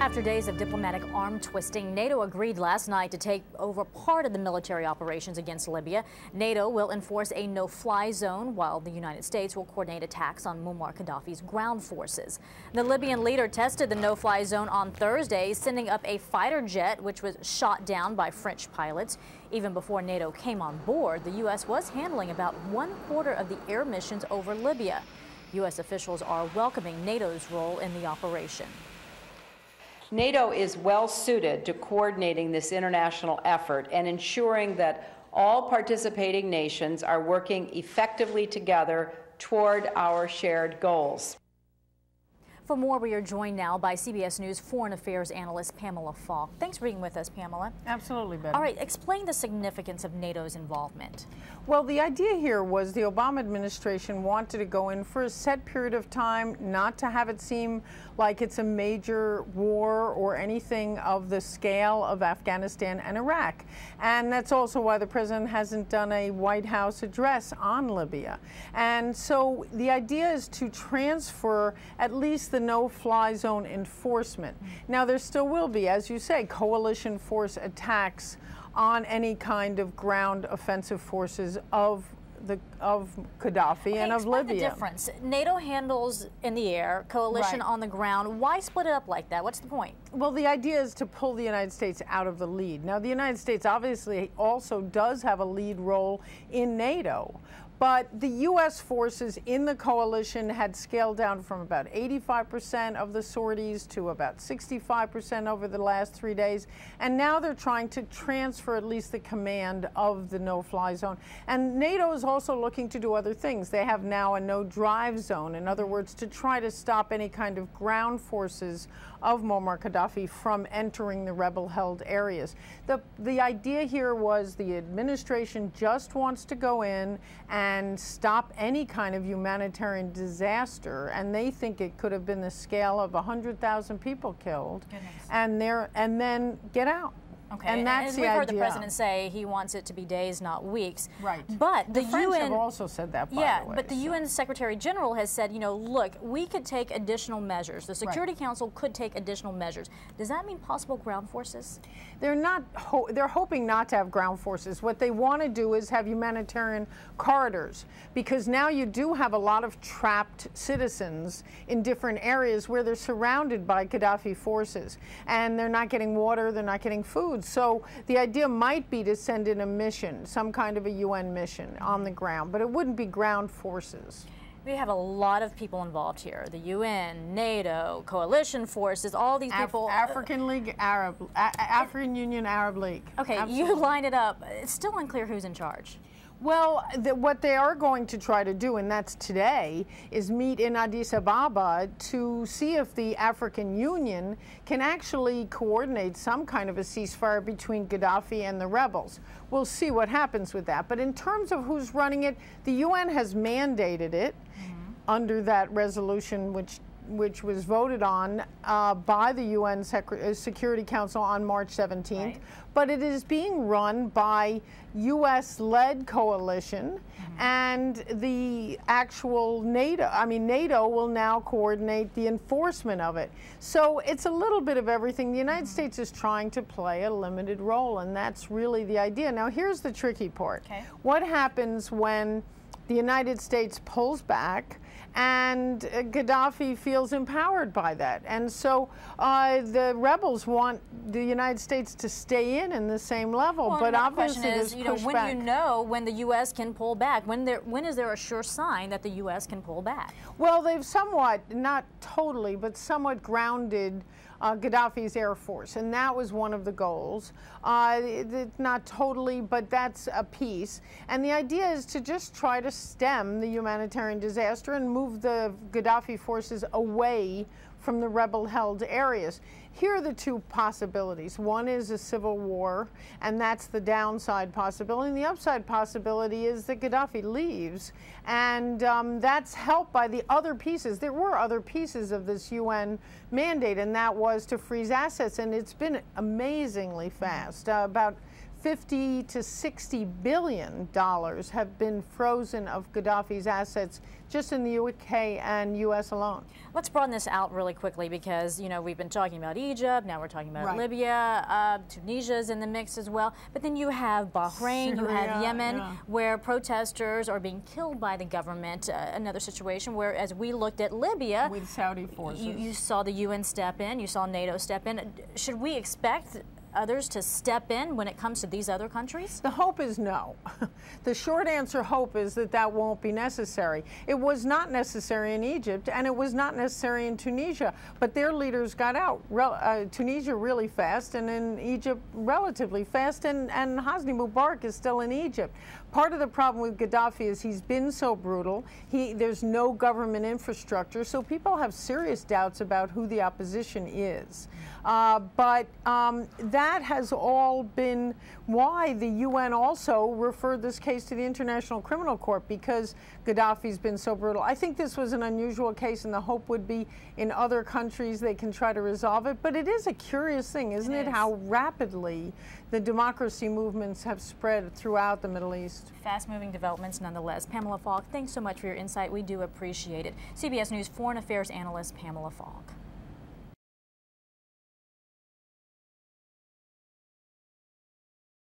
After days of diplomatic arm twisting, NATO agreed last night to take over part of the military operations against Libya. NATO will enforce a no-fly zone, while the United States will coordinate attacks on Muammar Gaddafi's ground forces. The Libyan leader tested the no-fly zone on Thursday, sending up a fighter jet, which was shot down by French pilots. Even before NATO came on board, the U.S. was handling about 1/4 of the air missions over Libya. U.S. officials are welcoming NATO's role in the operation. NATO is well suited to coordinating this international effort and ensuring that all participating nations are working effectively together toward our shared goals. For more, we are joined now by CBS News Foreign Affairs analyst Pamela Falk. Thanks for being with us, Pamela. Absolutely, Betty. All right, explain the significance of NATO's involvement. Well, the idea here was the Obama administration wanted to go in for a set period of time, not to have it seem like it's a major war or anything of the scale of Afghanistan and Iraq. And that's also why the president hasn't done a White House address on Libya. And so the idea is to transfer at least the no-fly zone enforcement. Now, there still will be, as you say, coalition force attacks on any kind of ground offensive forces of Gaddafi and of Libya. The difference. NATO handles in the air, coalition on the ground. Why split it up like that? What's the point? Well, the idea is to pull the United States out of the lead. Now, the United States obviously also does have a lead role in NATO. But the U.S. forces in the coalition had scaled down from about 85% of the sorties to about 65% over the last 3 days. And now they're trying to transfer at least the command of the no-fly zone. And NATO is also looking to do other things. They have now a no-drive zone. In other words, to try to stop any kind of ground forces of Muammar Gaddafi from entering the rebel-held areas. The idea here was the administration just wants to go in and stop any kind of humanitarian disaster, and they think it could have been the scale of 100,000 people killed, and then get out. Okay, and that's the we've idea. heard the president say he wants it to be days, not weeks. Right. But the French UN have also said that, by the way. But the UN Secretary General has said, you know, look, we could take additional measures. The Security Council could take additional measures. Does that mean possible ground forces? They're not. They're hoping not to have ground forces. What they want to do is have humanitarian corridors, because now you do have a lot of trapped citizens in different areas where they're surrounded by Gaddafi forces, and they're not getting water, they're not getting food. So the idea might be to send in a mission, some kind of a UN mission on the ground, but it wouldn't be ground forces. We have a lot of people involved here. The UN, NATO, coalition forces, all these people. African Union Arab League. Okay, Absolutely. You line it up. It's still unclear who's in charge. Well, what they are going to try to do, and that's today, is meet in Addis Ababa to see if the African Union can actually coordinate some kind of a ceasefire between Gaddafi and the rebels. We'll see what happens with that. But in terms of who's running it, the UN has mandated it under that resolution which was voted on by the UN Security Council on March 17th. Right. But it is being run by U.S.-led coalition, and the actual NATO, NATO will now coordinate the enforcement of it. So it's a little bit of everything. The United States is trying to play a limited role, and that's really the idea. Now, here's the tricky part. Okay. What happens when the United States pulls back and Gaddafi feels empowered by that? And so the rebels want the United States to stay in the same level, well, but obviously there's pushback. When the U.S. can pull back, when is there a sure sign that the U.S. can pull back? Well, they've somewhat, not totally, but somewhat grounded Gaddafi's Air Force, and that was one of the goals. Not totally, but that's a piece. And the idea is to just try to stem the humanitarian disaster and move the Gaddafi forces away from the rebel-held areas. Here are the two possibilities. One is a civil war, and that's the downside possibility. And the upside possibility is that Gaddafi leaves, and that's helped by the other pieces. There were other pieces of this UN mandate, and that was to freeze assets, and it's been amazingly fast. About 50 to 60 billion dollars have been frozen of Gaddafi's assets just in the UK and US alone. Let's broaden this out really quickly because, you know, we've been talking about Egypt, now we're talking about Libya, Tunisia's in the mix as well. But then you have Bahrain, you have Yemen, where protesters are being killed by the government. Another situation where, as we looked at Libya, with Saudi forces, you saw the UN step in, you saw NATO step in. Should we expect others to step in when it comes to these other countries? The hope is no. The short answer hope is that that won't be necessary. It was not necessary in Egypt, and it was not necessary in Tunisia, but their leaders got out. Tunisia really fast, and in Egypt relatively fast, and Hosni Mubarak is still in Egypt. Part of the problem with Gaddafi is he's been so brutal. There's no government infrastructure, so people have serious doubts about who the opposition is. But that has all been why the UN also referred this case to the International Criminal Court, because Gaddafi's been so brutal. I think this was an unusual case, and the hope would be in other countries they can try to resolve it. But it is a curious thing, isn't it, how rapidly the democracy movements have spread throughout the Middle East. Fast-moving developments nonetheless. Pamela Falk, thanks so much for your insight. We do appreciate it. CBS News Foreign Affairs analyst Pamela Falk.